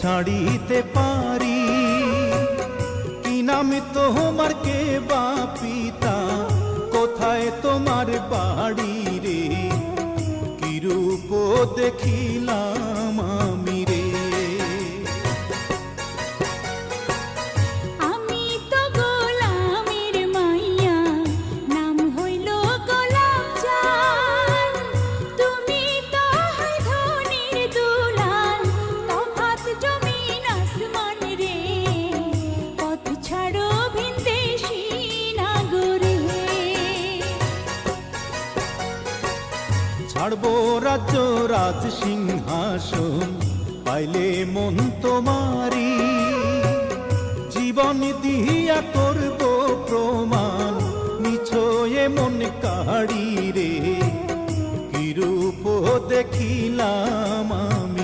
ছাড়িতে পারি। কি নাম তোমার, কে বা পিতা, কোথায় তোমার বাড়ি রে? কি রূপ দেখিলাম আমি রে। ছাড়বো রাজ্য রাজ সিংহাসন, পাইলে মন তোমারি। জীবন দিয়া করব প্রমাণ, নিছয়ে মন কাড়ি রে। কি রূপ দেখিলাম আমি।